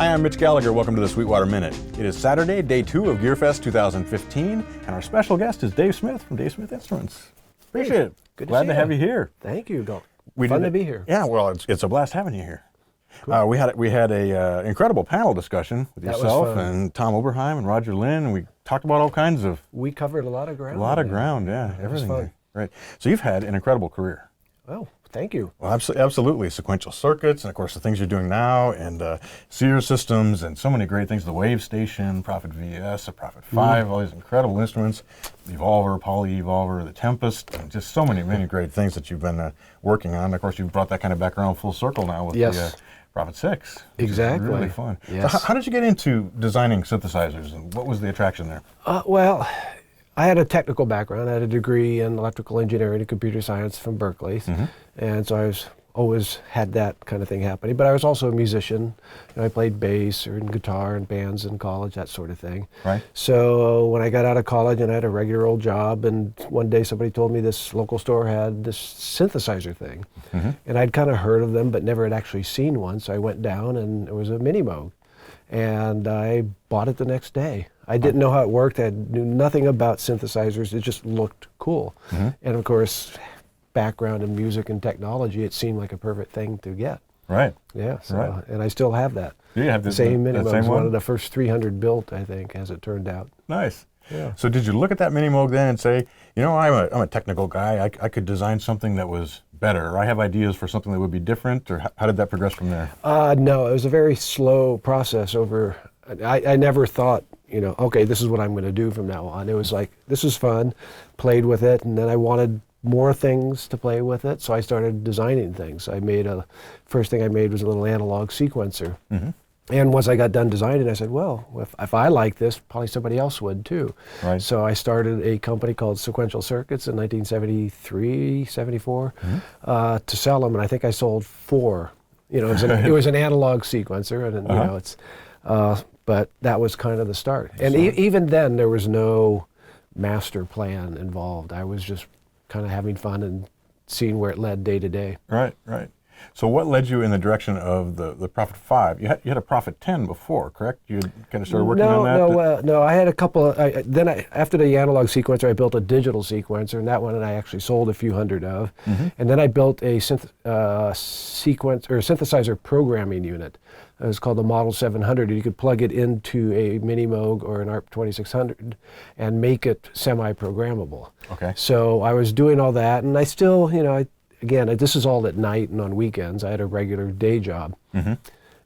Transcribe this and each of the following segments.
Hi, I'm Mitch Gallagher. Welcome to the Sweetwater Minute. It is Saturday, day 2 of GearFest 2015, and our special guest is Dave Smith from Dave Smith Instruments. Appreciate it. Glad to have you here. Thank you. Fun to be here. Yeah, well, it's a blast having you here. Cool. We had a incredible panel discussion with yourself and Tom Oberheim and Roger Linn, and we talked about all kinds of... We covered a lot of ground. A lot of ground, yeah. Everything. Fun. Right. So you've had an incredible career. Oh, thank you. Well, absolutely. Sequential Circuits, and of course the things you're doing now, and Sears systems, and so many great things. The Wave Station, Prophet VS, the Prophet 5, all these incredible instruments. The Evolver, Poly Evolver, the Tempest, and just so many great things that you've been working on. Of course, you've brought that kind of background full circle now with the Prophet-6. Exactly. Really fun. Yes. So how did you get into designing synthesizers, and what was the attraction there? Well, I had a technical background. I had a degree in electrical engineering and computer science from Berkeley, and so I always had that kind of thing happening. But I was also a musician. I played bass or guitar in bands in college, that sort of thing. Right. So when I got out of college and I had a regular old job, and one day somebody told me this local store had this synthesizer thing, and I'd kind of heard of them but never had actually seen one. So I went down and it was a Mini Moog, and I bought it the next day. I didn't know how it worked. I knew nothing about synthesizers. It just looked cool. And of course, background in music and technology, it seemed like a perfect thing to get. Right. Yeah. So, and I still have that. You have the same Mini Moog. It was one of the first 300 built, I think, as it turned out. Nice. Yeah. So did you look at that Mini Moog then and say, you know, I'm a technical guy. I could design something that was better, or I have ideas for something that would be different, or how did that progress from there? No, it was a very slow process over. I never thought, you know, okay, this is what I'm going to do from now on. It was like, this is fun, played with it, and then I wanted more things to play with it, so I started designing things. First thing I made was a little analog sequencer. And once I got done designing, I said, well, if I like this, probably somebody else would too. Right. So I started a company called Sequential Circuits in 1973, 74, to sell them, and I think I sold 4. You know, it was an analog sequencer, and you know, it's... but that was kind of the start. And even then, there was no master plan involved. I was just kind of having fun and seeing where it led day to day. Right, right. So what led you in the direction of the Prophet 5? You had a Prophet 10 before, correct? You kind of started working on that? No, I had a couple. After the analog sequencer, I built a digital sequencer, and that one I actually sold a few hundred of. And then I built a synthesizer programming unit. It was called the Model 700. You could plug it into a Mini Moog or an ARP 2600 and make it semi-programmable. Okay. So I was doing all that, and I still, you know, again, this is all at night and on weekends. I had a regular day job.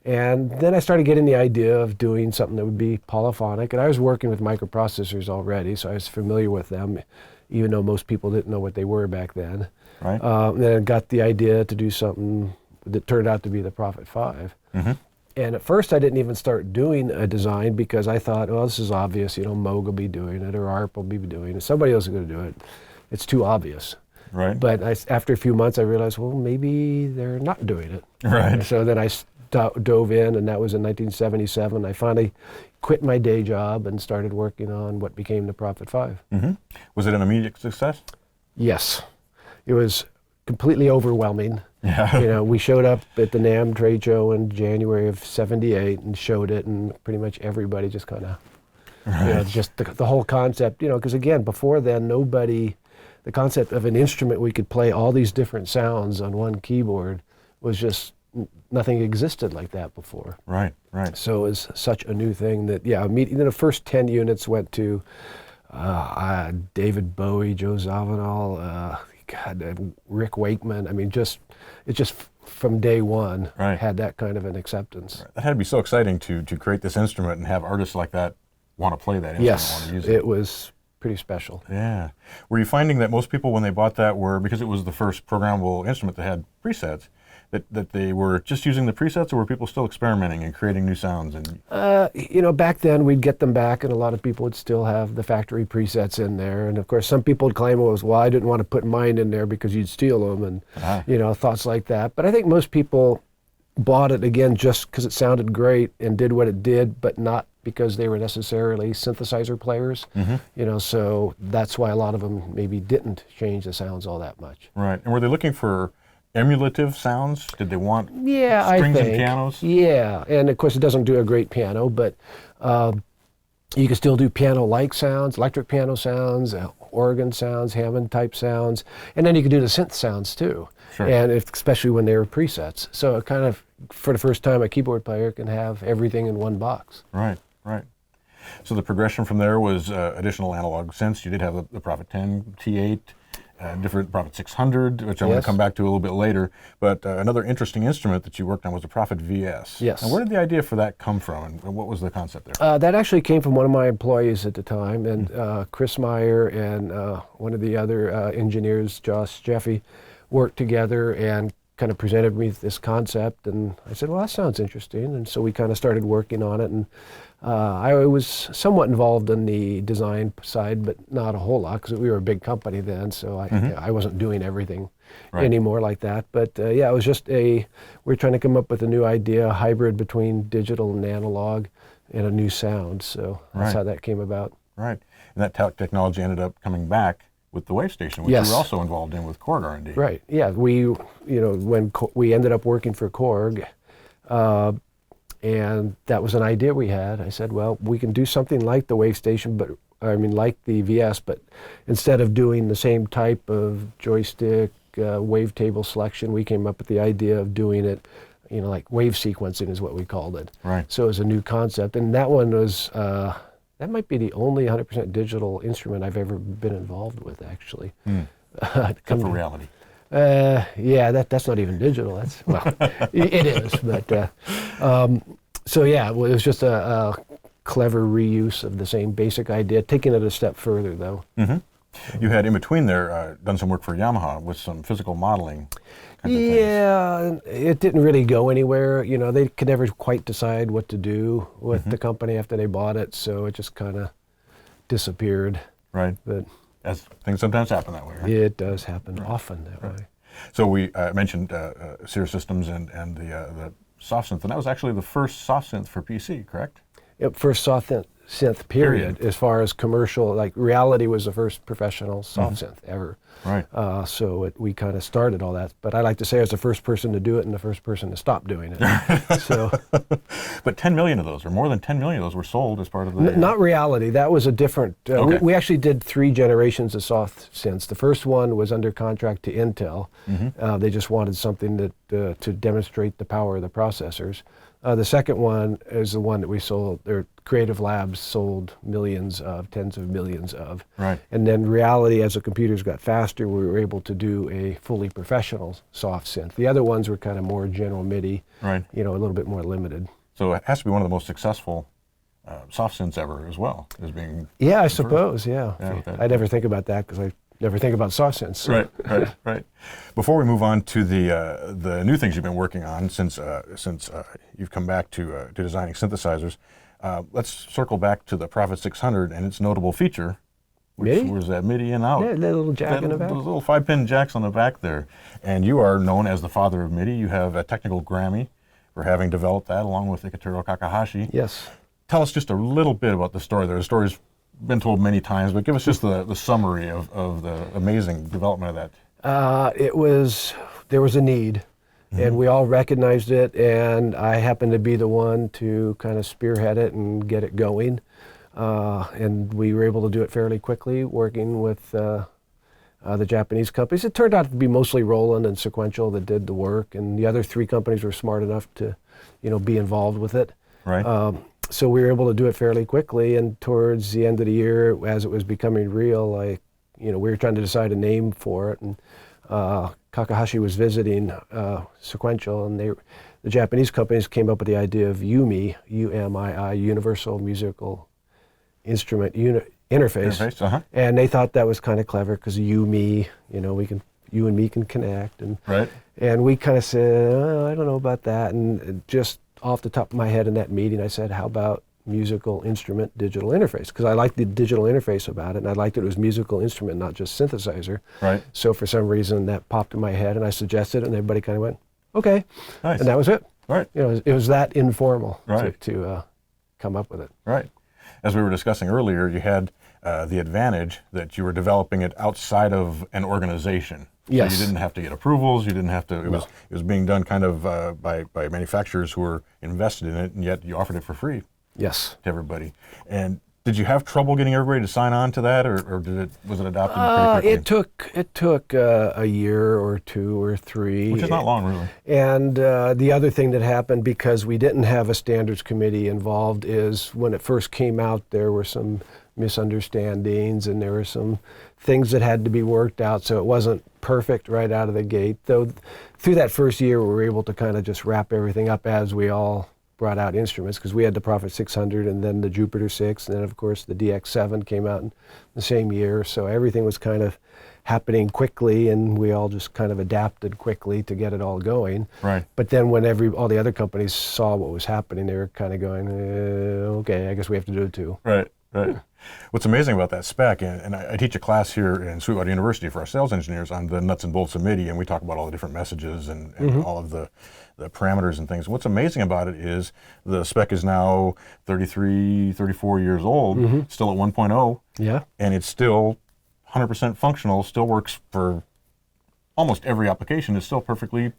And then I started getting the idea of doing something that would be polyphonic, and I was working with microprocessors already, so I was familiar with them, even though most people didn't know what they were back then. Right. Then I got the idea to do something that turned out to be the Prophet 5. And at first I didn't even start doing a design because I thought, well, this is obvious, you know, Moog will be doing it or ARP will be doing it. Somebody else is going to do it. It's too obvious. Right. But after a few months I realized, well, maybe they're not doing it. Right. So then I dove in, and that was in 1977. I finally quit my day job and started working on what became the Prophet 5. Was it an immediate success? Yes. It was completely overwhelming. Yeah. You know, we showed up at the NAMM trade show in January of '78 and showed it, and pretty much everybody just kind of, you know, just the whole concept, you know, because again, before then, the concept of an instrument we could play all these different sounds on one keyboard was just, nothing existed like that before. Right, right. So it was such a new thing that, the first 10 units went to David Bowie, Joe Zawinul, Rick Wakeman. I mean, it just from day one had that kind of an acceptance. Right. That had to be so exciting to create this instrument and have artists like that want to play that instrument, want to use it. It was pretty special. Yeah. Were you finding that most people, when they bought that, because it was the first programmable instrument that had presets, that they were just using the presets, or were people still experimenting and creating new sounds? And you know, back then we'd get them back, and a lot of people would still have the factory presets in there. And of course, some people would claim it was, well, I didn't want to put mine in there because you'd steal them, and you know, thoughts like that. But I think most people bought it again just because it sounded great and did what it did, but not because they were necessarily synthesizer players. You know, so that's why a lot of them maybe didn't change the sounds all that much. Right. And were they looking for emulative sounds? Did they want Yeah, strings I and think. pianos? Yeah, and of course it doesn't do a great piano, but you can still do piano-like sounds, electric piano sounds, organ sounds, Hammond-type sounds, and then you can do the synth sounds too. Sure. And especially when they're presets. So it kind of, for the first time, a keyboard player can have everything in one box. Right, right. So the progression from there was additional analog synths. You did have the Prophet 10, T8, different Prophet 600, which I'm going to come back to a little bit later. But another interesting instrument that you worked on was the Prophet VS. Yes. And where did the idea for that come from, and what was the concept there? That actually came from one of my employees at the time, and Chris Meyer and one of the other engineers, Josh Jeffy, worked together and kind of presented me this concept, and I said, well, that sounds interesting, and so we kind of started working on it, and I was somewhat involved in the design side, but not a whole lot, because we were a big company then, so I wasn't doing everything anymore like that, but yeah, it was just we were trying to come up with a new idea, a hybrid between digital and analog, and a new sound, so that's how that came about. Right, and that technology ended up coming back with the Wave Station, which you were also involved in with Korg R&D. Right. Yeah. When we ended up working for Korg, and that was an idea we had. I said, well, we can do something like the Wave Station, but like the VS, but instead of doing the same type of joystick wavetable selection, we came up with the idea of doing it, like wave sequencing is what we called it. Right. So it was a new concept, and that one was. That might be the only 100% digital instrument I've ever been involved with, actually. Except for reality. Yeah, that's not even digital. That's it is, but so yeah, it was just a clever reuse of the same basic idea, taking it a step further, though. You had in between there done some work for Yamaha with some physical modeling. Yeah, it didn't really go anywhere. They could never quite decide what to do with the company after they bought it, so it just kind of disappeared. Right. But as things sometimes happen that way. Right? It does happen often that way. So we mentioned Sears Systems and the soft synth, and that was actually the first soft synth for PC, correct? Yep, first soft synth period. As far as commercial, like Reality was the first professional soft synth ever. Right. So we kind of started all that. But I like to say I was the first person to do it and the first person to stop doing it. So, but 10 million of those, or more than 10 million of those, were sold as part of the... Not Reality. That was a different... we actually did 3 generations of soft synths. The first one was under contract to Intel. They just wanted something that to demonstrate the power of the processors. The second one is the one that we sold, or Creative Labs sold millions of, tens of millions of. Right. And then Reality, as the computers got faster, we were able to do a fully professional soft synth. The other ones were kind of more general MIDI, right. A little bit more limited. So it has to be one of the most successful soft synths ever as well, as being... Yeah, I suppose, yeah. I never think about that because I never think about soft synths. Right. Before we move on to the new things you've been working on since you've come back to designing synthesizers, let's circle back to the Prophet 600 and its notable feature, which MIDI? was that MIDI in out. Yeah, that little jack in the back. Those little 5-pin jacks on the back there. And you are known as the father of MIDI. You have a technical Grammy for having developed that along with Iketaro Kakahashi. Yes. Tell us just a little bit about the story there. The story's been told many times, but give us just the summary of the amazing development of that. There was a need, and we all recognized it, and I happened to be the one to kind of spearhead it and get it going. And we were able to do it fairly quickly, working with the Japanese companies. It turned out to be mostly Roland and Sequential that did the work, and the other 3 companies were smart enough to, be involved with it. Right. So we were able to do it fairly quickly, and towards the end of the year, as it was becoming real, we were trying to decide a name for it, and Kakahashi was visiting Sequential, and the Japanese companies came up with the idea of UMII, U-M-I-I, Universal Musical Instrument Interface, and they thought that was kind of clever because you and me can connect, and we kind of said, I don't know about that, and just off the top of my head in that meeting, I said, how about musical instrument digital interface? Because I liked the digital interface about it, and I liked it was musical instrument, not just synthesizer. Right. So for some reason that popped in my head, and I suggested it, and everybody kind of went, okay. Nice. And that was it. Right. It was that informal to come up with it. Right. As we were discussing earlier, you had the advantage that you were developing it outside of an organization. Yes. So you didn't have to get approvals. You didn't have to. It was being done kind of by manufacturers who were invested in it, and yet you offered it for free. Yes. To everybody. And did you have trouble getting everybody to sign on to that, or was it adopted pretty quickly? It took a year or 2 or 3. Which is not long, really. And the other thing that happened, because we didn't have a standards committee involved, is when it first came out, there were some misunderstandings and there were some things that had to be worked out, so it wasn't perfect right out of the gate. Though through that first year, we were able to kind of just wrap everything up as we all brought out instruments, because we had the Prophet-600 and then the Jupiter 6, and then of course the DX7 came out in the same year, so everything was kind of happening quickly, and we all just kind of adapted quickly to get it all going. Right. But then when all the other companies saw what was happening, they were kind of going, okay, I guess we have to do it too. Right, right. What's amazing about that spec, and I teach a class here in Sweetwater University for our sales engineers on the nuts and bolts of MIDI, and we talk about all the different messages and all of the parameters and things. What's amazing about it is the spec is now 33, 34 years old, still at 1.0, and it's still 100% functional, still works for almost every application. It's still perfectly,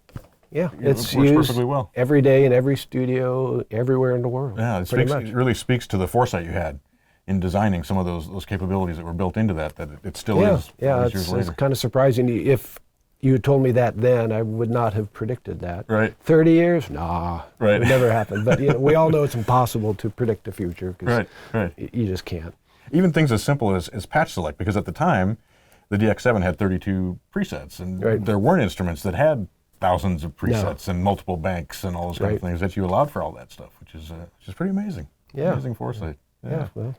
it's works used perfectly well. Every day in every studio, everywhere in the world. Yeah, it really speaks to the foresight you had in designing some of those capabilities that were built into that it still is. Yeah, years later. It's kind of surprising. If you had told me that then, I would not have predicted that. Right. 30 years? Nah, right. It would never happen. But we all know it's impossible to predict the future, because you just can't. Even things as simple as patch select, because at the time, the DX7 had 32 presets, and there weren't instruments that had thousands of presets and multiple banks and all those kind of things, that you allowed for all that stuff, which is pretty amazing. Amazing foresight. Yeah, well,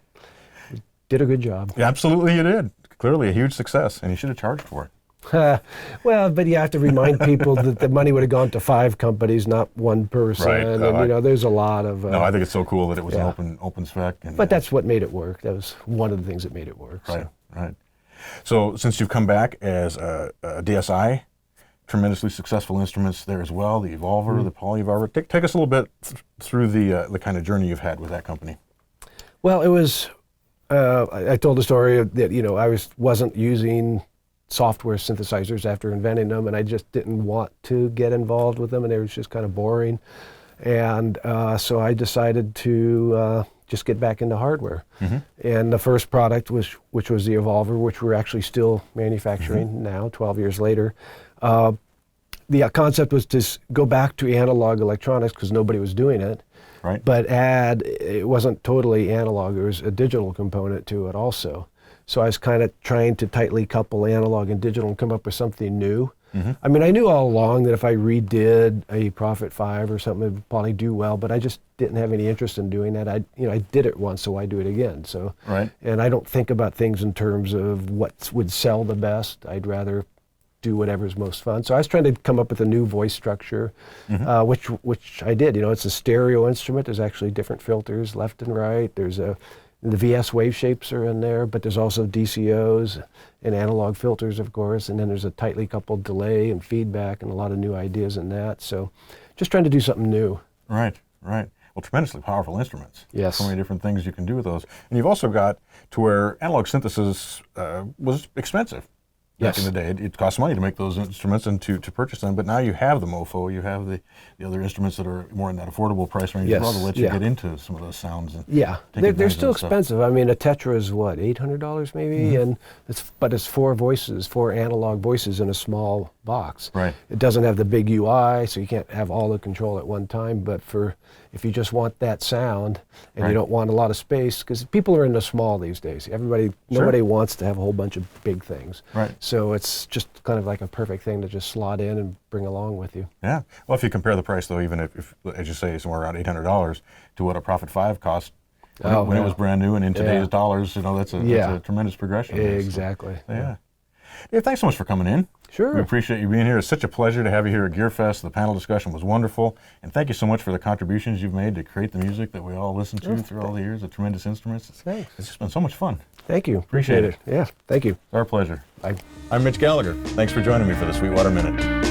you did a good job. Yeah, absolutely you did. Clearly a huge success, and you should have charged for it. Well, but you have to remind people that the money would have gone to 5 companies, not one person. Right. And there's a lot of. No, I think it's so cool that it was an open spec. But that's what made it work. That was one of the things that made it work. Right. Right. So since you've come back as a DSI, tremendously successful instruments there as well. The Evolver, the Poly Evolver. Take us a little bit through the kind of journey you've had with that company. Well, it was. I told the story that I wasn't using software synthesizers after inventing them, and I just didn't want to get involved with them, and they were just kind of boring. And so I decided to just get back into hardware. And the first product which was the Evolver, which we're actually still manufacturing now, 12 years later. The concept was to go back to analog electronics, because nobody was doing it. Right. But it wasn't totally analog, there was a digital component to it also. So I was kind of trying to tightly couple analog and digital and come up with something new. I mean, I knew all along that if I redid a Prophet 5 or something, it would probably do well, but I just didn't have any interest in doing that. I did it once, so why do it again? So, and I don't think about things in terms of what would sell the best. I'd rather do whatever's most fun. So I was trying to come up with a new voice structure, which I did. It's a stereo instrument. There's actually different filters left and right. There's the VS wave shapes are in there, but there's also DCOs and analog filters, of course, and then there's a tightly coupled delay and feedback and a lot of new ideas in that. So just trying to do something new. Right, right. Well, tremendously powerful instruments. Yes. So many different things you can do with those. And you've also got to where analog synthesis was expensive. Back in the day, it cost money to make those instruments and to purchase them, but now you have the MoFo, you have the other instruments that are more in that affordable price range as well, to let you get into some of those sounds. And they're still expensive. I mean, a Tetra is what, $800 maybe, and it's 4 voices, 4 analog voices in a small box. Right. It doesn't have the big UI, so you can't have all the control at one time. But if you just want that sound and you don't want a lot of space, because people are into small these days. Nobody wants to have a whole bunch of big things. Right. So it's just kind of like a perfect thing to just slot in and bring along with you. Yeah. Well, if you compare the price, though, even if as you say, somewhere around $800 to what a Prophet 5 cost when it was brand new, and in today's dollars, that's a tremendous progression. Exactly. So, yeah. Dave, thanks so much for coming in. Sure. We appreciate you being here. It's such a pleasure to have you here at GearFest. The panel discussion was wonderful. And thank you so much for the contributions you've made to create the music that we all listen to through all the years, the tremendous instruments. Thanks. It's just been so much fun. Thank you. Appreciate it. Yeah, thank you. It's our pleasure. Bye. I'm Mitch Gallagher. Thanks for joining me for the Sweetwater Minute.